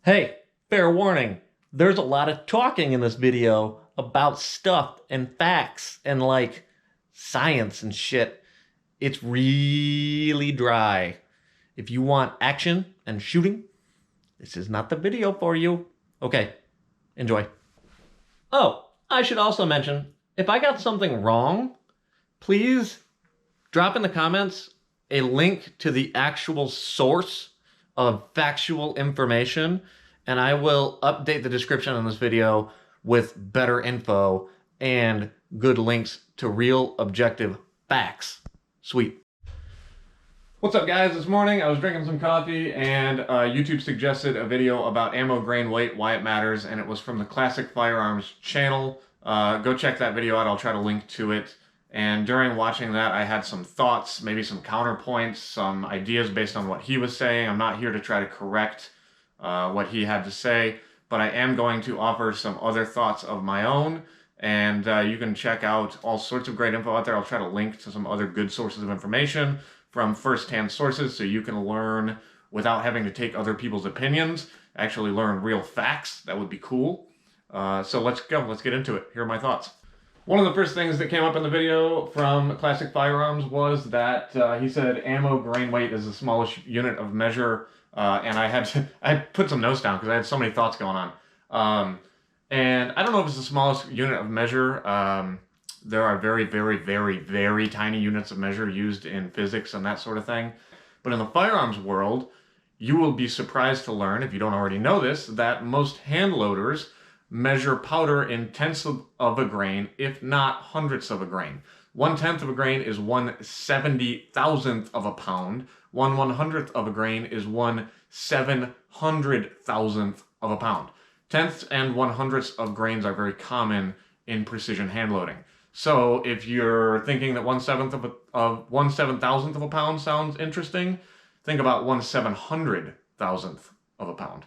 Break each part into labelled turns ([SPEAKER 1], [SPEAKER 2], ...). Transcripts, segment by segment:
[SPEAKER 1] Hey, fair warning. There's a lot of talking in this video about stuff and facts and science and shit. It's really dry. If you want action and shooting, this is not the video for you. Okay, enjoy. Oh, I should also mention, if I got something wrong, please drop in the comments a link to the actual source of factual information, and I will update the description on this video with better info and good links to real objective facts. Sweet. What's up, guys? This morning I was drinking some coffee and YouTube suggested a video about ammo grain weight, why it matters, and it was from the Classic Firearms channel. Go check that video out. I'll try to link to it. And during watching that, I had some thoughts, maybe some counterpoints, some ideas based on what he was saying. I'm not here to try to correct what he had to say, but I am going to offer some other thoughts of my own. And you can check out all sorts of great info out there. I'll try to link to some other good sources of information from first-hand sources so you can learn without having to take other people's opinions, actually learn real facts. That would be cool. So let's go. Let's get into it. Here are my thoughts. One of the first things that came up in the video from Classic Firearms was that he said ammo grain weight is the smallest unit of measure, and I put some notes down because I had so many thoughts going on. And I don't know if it's the smallest unit of measure. There are very, very, very, very tiny units of measure used in physics and that sort of thing. But in the firearms world, you will be surprised to learn, if you don't already know this, that most hand loaders measure powder in tenths of a grain, if not hundredths of a grain. 1/10 of a grain is 1/70,000th of a pound. 1/100th of a grain is 1/700,000th of a pound. Tenths and 100ths of grains are very common in precision hand loading. So if you're thinking that 1/7,000th of a pound sounds interesting, think about 1/700,000th of a pound.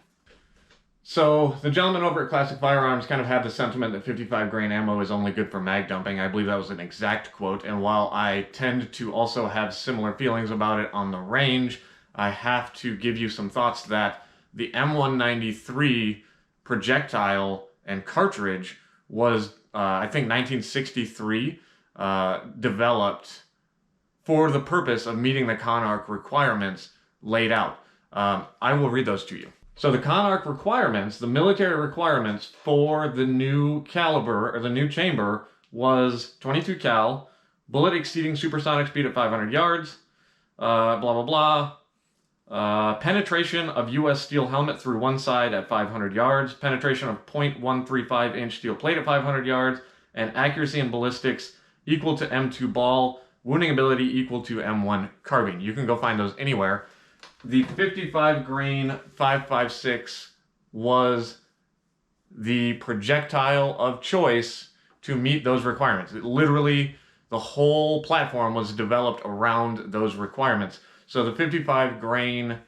[SPEAKER 1] So the gentleman over at Classic Firearms kind of had the sentiment that 55 grain ammo is only good for mag dumping. I believe that was an exact quote. And while I tend to also have similar feelings about it on the range, I have to give you some thoughts that the M193 projectile and cartridge was, I think, 1963, developed for the purpose of meeting the ConArch requirements laid out. I will read those to you. So the ConArch requirements, the military requirements for the new caliber, or the new chamber, was 22 cal, bullet exceeding supersonic speed at 500 yards, blah, blah, blah. Penetration of U.S. steel helmet through one side at 500 yards, penetration of 0.135 inch steel plate at 500 yards, and accuracy in ballistics equal to M2 ball, wounding ability equal to M1 carbine. You can go find those anywhere. The 55 grain 5.56 was the projectile of choice to meet those requirements. Literally, the whole platform was developed around those requirements. So the 55 grain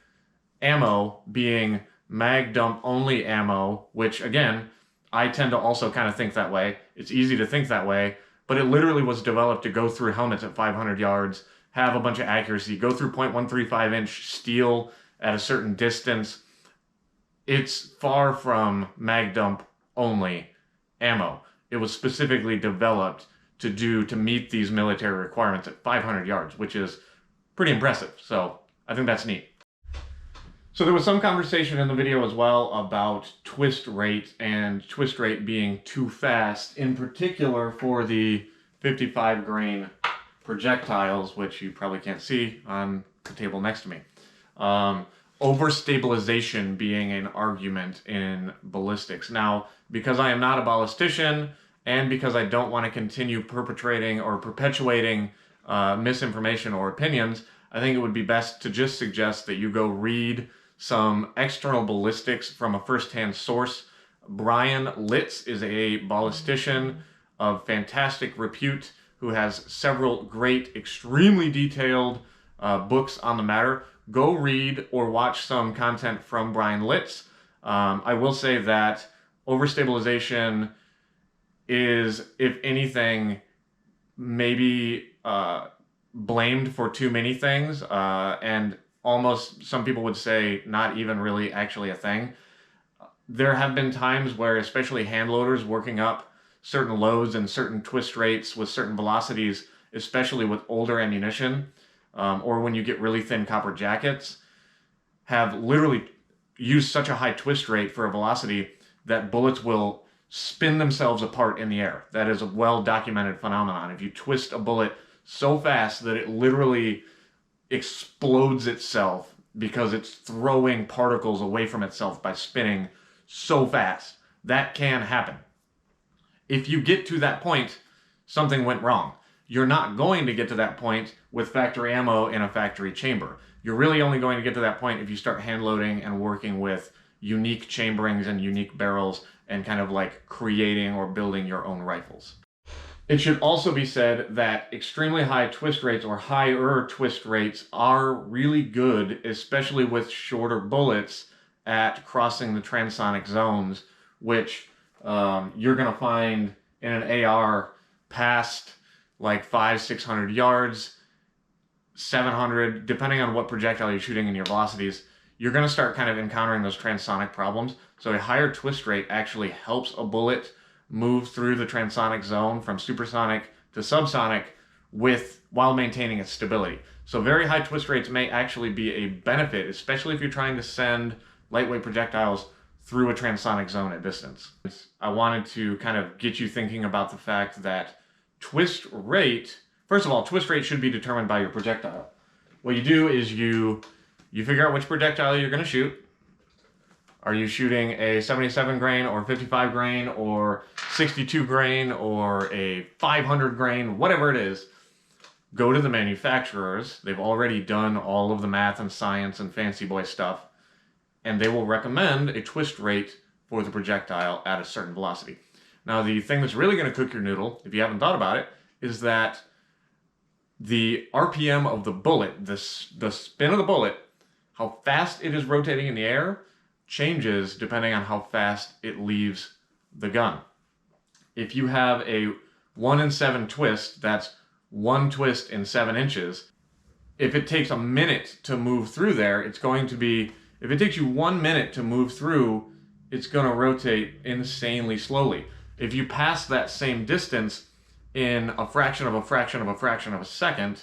[SPEAKER 1] ammo being mag dump only ammo, which again, I tend to also kind of think that way. It's easy to think that way, but it literally was developed to go through helmets at 500 yards, have a bunch of accuracy, go through 0.135 inch steel at a certain distance. It's far from mag dump only ammo. It was specifically developed to meet these military requirements at 500 yards, which is pretty impressive. So I think that's neat. So there was some conversation in the video as well about twist rate and twist rate being too fast, in particular for the 55 grain projectiles, which you probably can't see on the table next to me. Overstabilization being an argument in ballistics. Now, because I am not a ballistician and because I don't want to continue perpetrating or perpetuating misinformation or opinions, I think it would be best to just suggest that you go read some external ballistics from a first-hand source. Brian Litz is a ballistician of fantastic repute who has several great, extremely detailed books on the matter. Go read or watch some content from Brian Litz. I will say that overstabilization is, if anything, maybe blamed for too many things, and almost some people would say not even really actually a thing. there have been times where, especially hand loaders working up certain loads and certain twist rates with certain velocities, especially with older ammunition, or when you get really thin copper jackets, have literally used such a high twist rate for a velocity that bullets will spin themselves apart in the air. That is a well-documented phenomenon. If you twist a bullet so fast that it literally explodes itself because it's throwing particles away from itself by spinning so fast, that can happen. If you get to that point, something went wrong. You're not going to get to that point with factory ammo in a factory chamber. You're really only going to get to that point if you start hand loading and working with unique chamberings and unique barrels and kind of like creating or building your own rifles. It should also be said that extremely high twist rates or higher twist rates are really good, especially with shorter bullets at crossing the transonic zones, which you're going to find in an AR past like 500-600 yards, 700, depending on what projectile you're shooting and your velocities, you're going to start kind of encountering those transonic problems. So a higher twist rate actually helps a bullet move through the transonic zone from supersonic to subsonic while maintaining its stability. So very high twist rates may actually be a benefit, especially if you're trying to send lightweight projectiles through a transonic zone at distance. I wanted to kind of get you thinking about the fact that twist rate, first of all, twist rate should be determined by your projectile. What you do is you figure out which projectile you're going to shoot. Are you shooting a 77 grain or 55 grain or 62 grain or a 500 grain, whatever it is? Go to the manufacturers. They've already done all of the math and science and fancy boy stuff, and they will recommend a twist rate for the projectile at a certain velocity. Now, the thing that's really going to cook your noodle, if you haven't thought about it, is that the RPM of the bullet, the spin of the bullet, how fast it is rotating in the air, changes depending on how fast it leaves the gun. If you have a 1 in 7 twist, that's 1 twist in 7 inches, if it takes a minute to move through there, it's going to be, if it takes you 1 minute to move through, it's going to rotate insanely slowly. If you pass that same distance in a fraction of a fraction of a fraction of a second,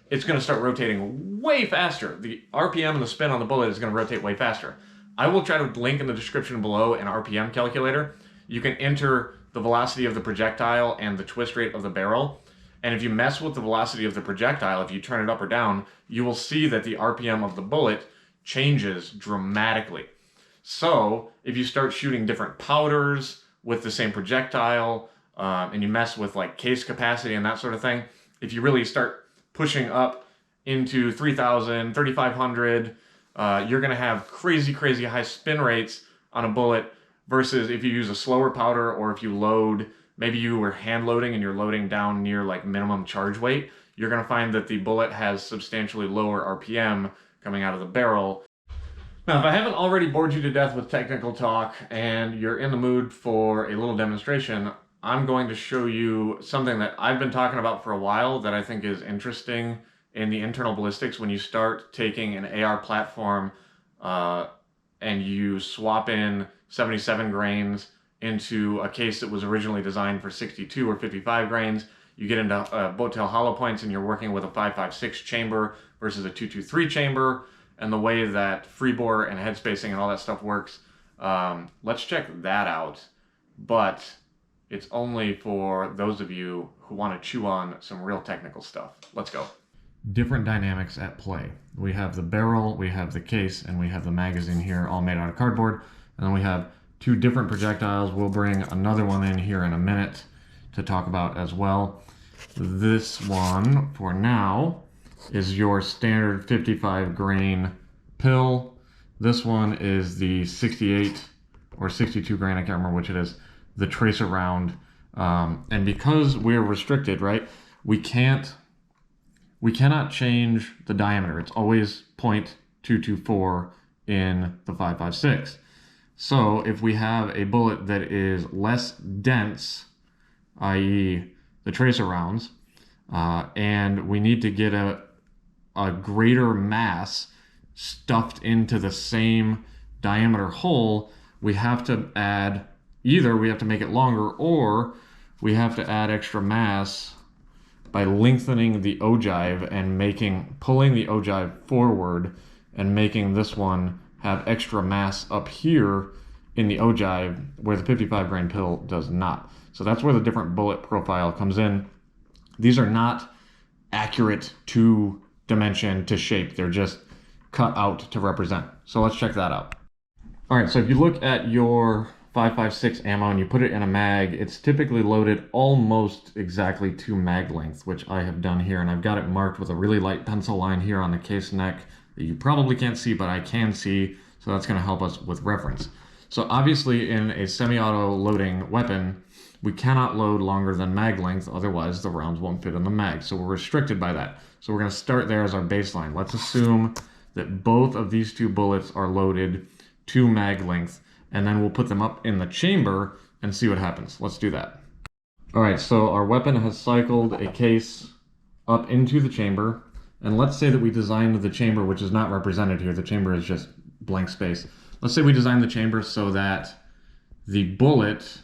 [SPEAKER 1] it's going to start rotating way faster. The RPM and the spin on the bullet is going to rotate way faster. I will try to link in the description below an RPM calculator. You can enter the velocity of the projectile and the twist rate of the barrel. And if you mess with the velocity of the projectile, if you turn it up or down, you will see that the RPM of the bullet changes dramatically. So if you start shooting different powders with the same projectile, and you mess with like case capacity and that sort of thing, if you really start pushing up into 3,000, 3,500, you're going to have crazy, crazy high spin rates on a bullet versus if you use a slower powder or if you load, maybe you were hand loading and you're loading down near like minimum charge weight, you're going to find that the bullet has substantially lower RPM coming out of the barrel. Now, if I haven't already bored you to death with technical talk and you're in the mood for a little demonstration, I'm going to show you something that I've been talking about for a while that I think is interesting in the internal ballistics when you start taking an AR platform and you swap in 77 grains into a case that was originally designed for 62 or 55 grains. You get into boat tail hollow points and you're working with a 5.56 chamber versus a 2.23 chamber, and the way that free bore and head spacing and all that stuff works. Let's check that out. But it's only for those of you who want to chew on some real technical stuff. Let's go. Different dynamics at play. We have the barrel, we have the case, and we have the magazine here, all made out of cardboard. And then we have 2 different projectiles. We'll bring another one in here in a minute to talk about as well. This one, for now, is your standard 55 grain pill. This one is the 68 or 62 grain, I can't remember which it is, the tracer round. And because we're restricted, right, we cannot change the diameter. It's always 0.224 in the 5.56. So if we have a bullet that is less dense, i.e. the tracer rounds, and we need to get a greater mass stuffed into the same diameter hole, we have to add, either we have to make it longer, or we have to add extra mass by lengthening the ogive and pulling the ogive forward and making this one have extra mass up here in the ogive where the 55 grain pill does not. So that's where the different bullet profile comes in. These are not accurate to dimension to shape. They're just cut out to represent. So let's check that out. All right, so if you look at your 5.56 ammo and you put it in a mag, it's typically loaded almost exactly to mag length, which I have done here, and I've got it marked with a really light pencil line here on the case neck that you probably can't see, but I can see, so that's going to help us with reference. So obviously in a semi-auto loading weapon, we cannot load longer than mag length, otherwise the rounds won't fit in the mag, so we're restricted by that. So we're going to start there as our baseline. Let's assume that both of these two bullets are loaded to mag length, and then we'll put them up in the chamber and see what happens. Let's do that. All right, so our weapon has cycled a case up into the chamber, and let's say that we designed the chamber, which is not represented here. The chamber is just blank space. Let's say we designed the chamber so that the bullet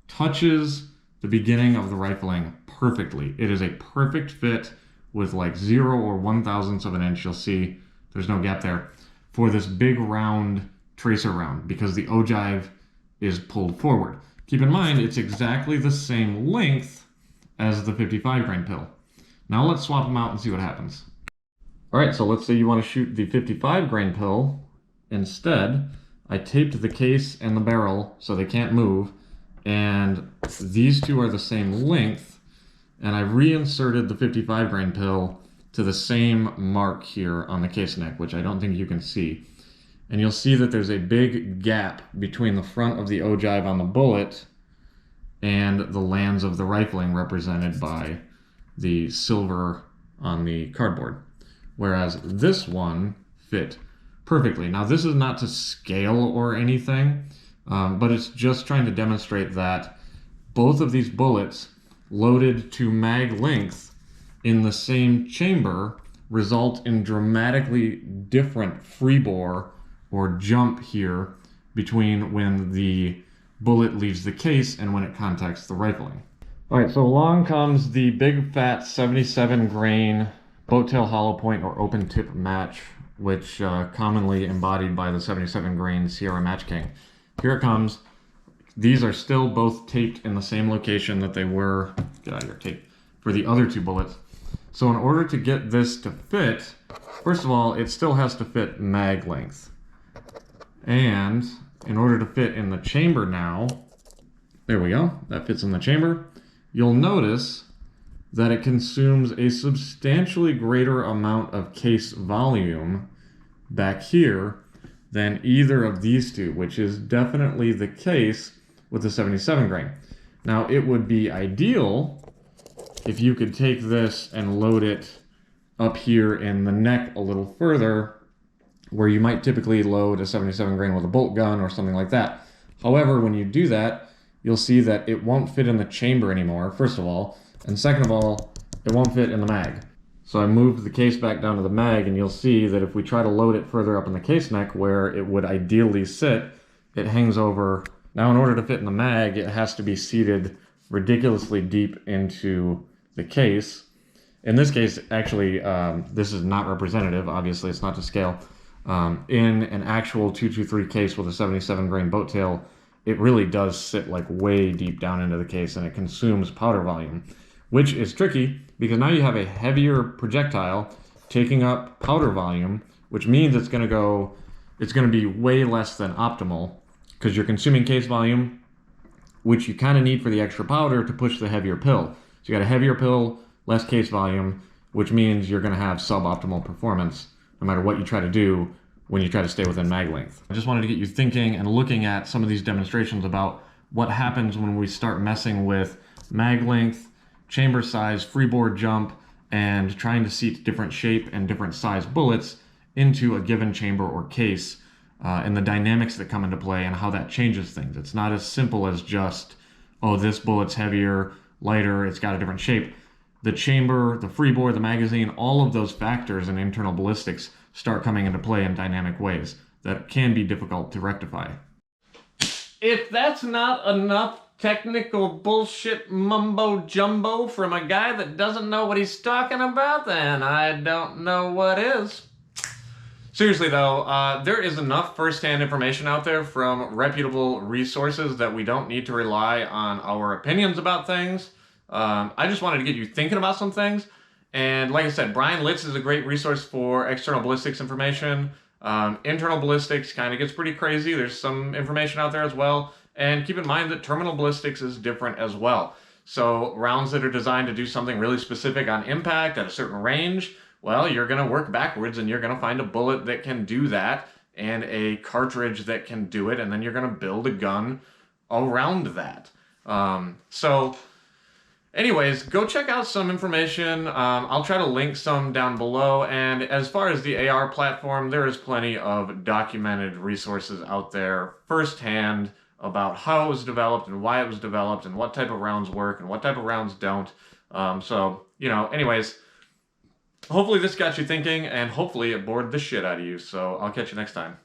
[SPEAKER 1] touches the beginning of the rifling perfectly. It is a perfect fit with like 0 or 1/1000th of an inch. You'll see there's no gap there for this big round tracer round because the ogive is pulled forward. Keep in mind, it's exactly the same length as the 55 grain pill. Now let's swap them out and see what happens. All right, so let's say you want to shoot the 55 grain pill. Instead, I taped the case and the barrel so they can't move, and these two are the same length, and I reinserted the 55 grain pill to the same mark here on the case neck, which I don't think you can see. And you'll see that there's a big gap between the front of the ogive on the bullet and the lands of the rifling represented by the silver on the cardboard. Whereas this one fit perfectly. Now this is not to scale or anything, but it's just trying to demonstrate that both of these bullets loaded to mag length in the same chamber result in dramatically different free bore or jump here between when the bullet leaves the case and when it contacts the rifling. All right, so along comes the big fat 77 grain boat tail hollow point or open tip match, which commonly embodied by the 77 grain Sierra Match King. Here it comes. These are still both taped in the same location that they were, get out of here, tape, for the other two bullets. So in order to get this to fit, first of all, it still has to fit mag length. And in order to fit in the chamber now, there we go, that fits in the chamber. You'll notice that it consumes a substantially greater amount of case volume back here than either of these two, which is definitely the case with the 77 grain. Now, it would be ideal if you could take this and load it up here in the neck a little further, where you might typically load a 77 grain with a bolt gun or something like that. However, when you do that, you'll see that it won't fit in the chamber anymore, first of all, and second of all, it won't fit in the mag. So I moved the case back down to the mag, and you'll see that if we try to load it further up in the case neck where it would ideally sit, it hangs over. Now, in order to fit in the mag, it has to be seated ridiculously deep into the case. In this case, actually, this is not representative. Obviously, it's not to scale. In an actual 223 case with a 77 grain boat tail, it really does sit like way deep down into the case, and it consumes powder volume, which is tricky because now you have a heavier projectile taking up powder volume, which means it's going to be way less than optimal because you're consuming case volume, which you kind of need for the extra powder to push the heavier pill. So you got a heavier pill, less case volume, which means you're going to have suboptimal performance no matter what you try to do when you try to stay within mag length. I just wanted to get you thinking and looking at some of these demonstrations about what happens when we start messing with mag length, chamber size, freeboard jump, and trying to seat different shape and different size bullets into a given chamber or case, and the dynamics that come into play and how that changes things. It's not as simple as just, oh, this bullet's heavier, lighter, it's got a different shape. The chamber, the freeboard, the magazine, all of those factors and internal ballistics start coming into play in dynamic ways that can be difficult to rectify. if that's not enough technical bullshit mumbo jumbo from a guy that doesn't know what he's talking about, then I don't know what is. Seriously though, there is enough first-hand information out there from reputable resources that we don't need to rely on our opinions about things. I just wanted to get you thinking about some things. And like I said, Brian Litz is a great resource for external ballistics information. Internal ballistics kind of gets pretty crazy. There's some information out there as well. And keep in mind that terminal ballistics is different as well. So rounds that are designed to do something really specific on impact at a certain range, well, you're going to work backwards and you're going to find a bullet that can do that and a cartridge that can do it, and then you're going to build a gun around that. So anyways, go check out some information. I'll try to link some down below. And as far as the AR platform, there is plenty of documented resources out there firsthand about how it was developed and why it was developed and what type of rounds work and what type of rounds don't. So, anyways, hopefully this got you thinking and hopefully it bored the shit out of you. So I'll catch you next time.